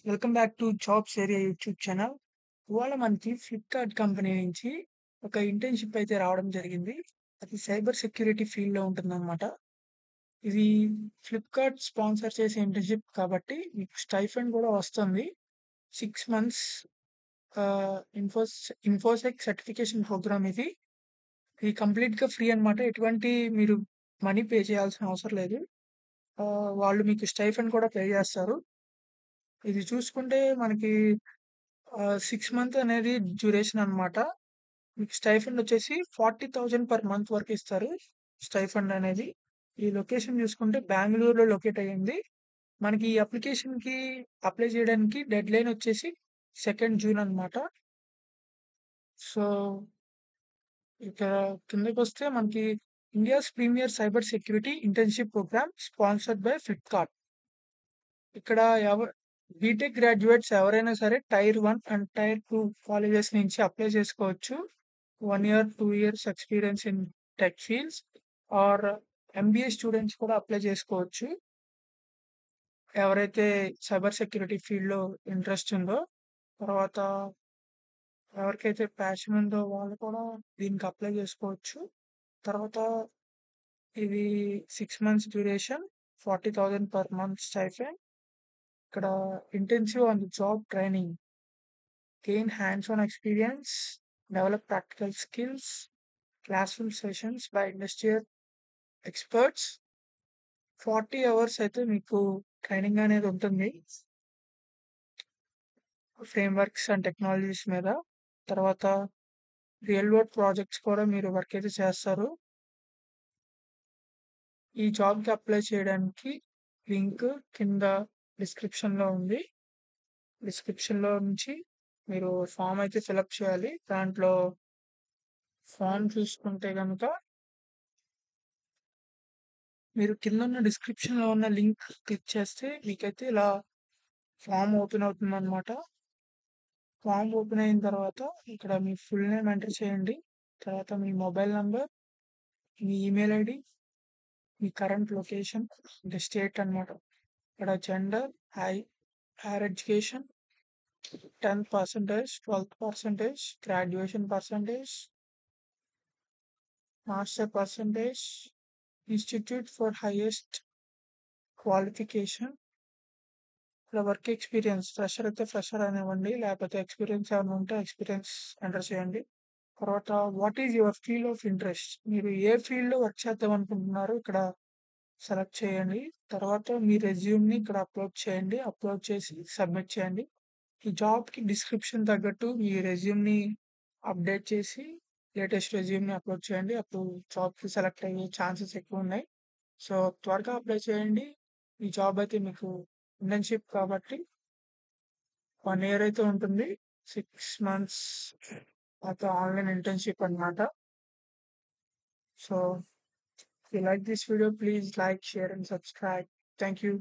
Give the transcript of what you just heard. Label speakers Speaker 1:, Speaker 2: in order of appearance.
Speaker 1: Welcome back to jobs area YouTube channel. ఇవాళ మనకి Flipkart company నుంచి ఒక ఇంటర్న్‌షిప్ అయితే రావడం జరిగింది. అది సైబర్ సెక్యూరిటీ ఫీల్డ్‌లో ఉంటుందన్నమాట. ఇది ఫ్లిప్‌కార్ట్ స్పాన్సర్ చేసే ఇంటర్న్‌షిప్ కాబట్టి మీకు స్టైఫండ్ కూడా వస్తుంది. 6 మంత్స్ ఆహ్, ఇన్ఫోస్ ఇన్ఫోసెక్ సర్టిఫికేషన్ ప్రోగ్రామ్ ఇది. ఇది కంప్లీట్‌గా ఫ్రీ అన్నమాట. ఎటువంటి మీరు మనీ పే చేయాల్సిన అవసరం లేదు. వాళ్ళు మీకు స్టైఫండ్ కూడా పే చేస్తారు. ఇది చూసుకుంటే మనకి 6 మంత్ అనేది డ్యూరేషన్ అన్నమాట. మీకు స్టైఫండ్ వచ్చేసి 40,000 పర్ మంత్ వరకు ఇస్తారు. స్టైఫండ్ అనేది. ఈ లొకేషన్ చూసుకుంటే బెంగుళూరులో లొకేట్ అయ్యింది. మనకి ఈ అప్లికేషన్‌కి అప్లై చేయడానికి డెడ్‌లైన్ వచ్చేసి 2 జూన్ అన్నమాట. సో, ఇక కిందకొస్తే మనకి India's premier cyber security internship program sponsored by Flipkart. ఇక్కడ బీటెక్ గ్రాడ్యుయేట్స్ ఎవరైనా సరే టైర్ 1 అండ్ టైర్ 2 కాలేజెస్ నుంచి అప్లై చేసుకోవచ్చు. 1 year, 2 years experience in tech fields or MBA students కూడా అప్లై చేసుకోవచ్చు. ఎవరైతే సైబర్ సెక్యూరిటీ ఫీల్డ్‌లో ఇంట్రెస్ట్ ఉందో, తర్వాత ఎవరికైతే ప్యాషన్ ఉందో వాళ్ళు కూడా దీనికి అప్లై చేసుకోవచ్చు. తర్వాత ఇది 6 months duration, 40,000 per month stipend. ఇక్కడ intensive on the job training, gain hands-on experience, develop practical skills, classroom sessions by industry experts. 40 hours అయితే మీకు ట్రైనింగ్ అనేది ఉంటుంది ఫ్రేమ్‌వర్క్స్ అండ్ టెక్నాలజీస్ మీద. తర్వాత రియల్ వరల్డ్ ప్రాజెక్ట్స్ కూడా మీరు వర్క్ అయితే చేస్తారు. ఈ జాబ్‌కి అప్లై చేయడానికి లింక్ కింద డిస్క్రిప్షన్‌లో ఉంది. డిస్క్రిప్షన్‌లో నుంచి మీరు ఫామ్ అయితే ఫిలప్ చేయాలి. దాంట్లో ఫామ్ చూసుకుంటే గనుక మీరు కిందున్న డిస్క్రిప్షన్‌లో ఉన్న లింక్ క్లిక్ చేస్తే మీకైతే ఇలా ఫామ్ ఓపెన్ అవుతుందన్నమాట. ఫామ్ ఓపెన్ అయిన తర్వాత ఇక్కడ మీ ఫుల్ నేమ్ ఎంటర్ చేయండి. తర్వాత మీ మొబైల్ నంబర్, మీ ఈమెయిల్ ఐడీ, మీ కరెంట్ లొకేషన్ అంటే స్టేట్ అన్నమాట. ఇక్కడ gender, higher education, 10%, 12%, graduation percentage, master percentage, institute for highest qualification, ఇక్కడ వర్క్ ఎక్స్పీరియన్స్ ఫ్రెషర్ అయితే ఫ్రెషర్ అనివ్వండి, లేకపోతే ఎక్స్పీరియన్స్ ఏమైనా ఉంటే ఎక్స్పీరియన్స్ ఎంటర్ చేయండి. తర్వాత what is your field of interest, మీరు ఏ ఫీల్డ్లో వర్క్ చేద్దాం అనుకుంటున్నారో ఇక్కడ సెలెక్ట్ చేయండి. తర్వాత మీ రెజ్యూమ్ని ఇక్కడ అప్లోడ్ చేయండి. అప్లోడ్ చేసి సబ్మిట్ చేయండి. ఈ జాబ్కి డిస్క్రిప్షన్ తగ్గట్టు మీ రెజ్యూమ్ని అప్డేట్ చేసి లేటెస్ట్ రెజ్యూమ్ని అప్లోడ్ చేయండి. అప్పుడు జాబ్కి సెలెక్ట్ అయ్యే ఛాన్సెస్ ఎక్కువ ఉన్నాయి. సో త్వరగా అప్లై చేయండి. ఈ జాబ్ అయితే మీకు ఇంటర్న్షిప్ కాబట్టి 1 ఇయర్ అయితే ఉంటుంది. 6 మంత్స్ అయితే ఆన్లైన్ ఇంటర్న్షిప్ అన్నమాట. So if you like this video, please like, share and subscribe. Thank you.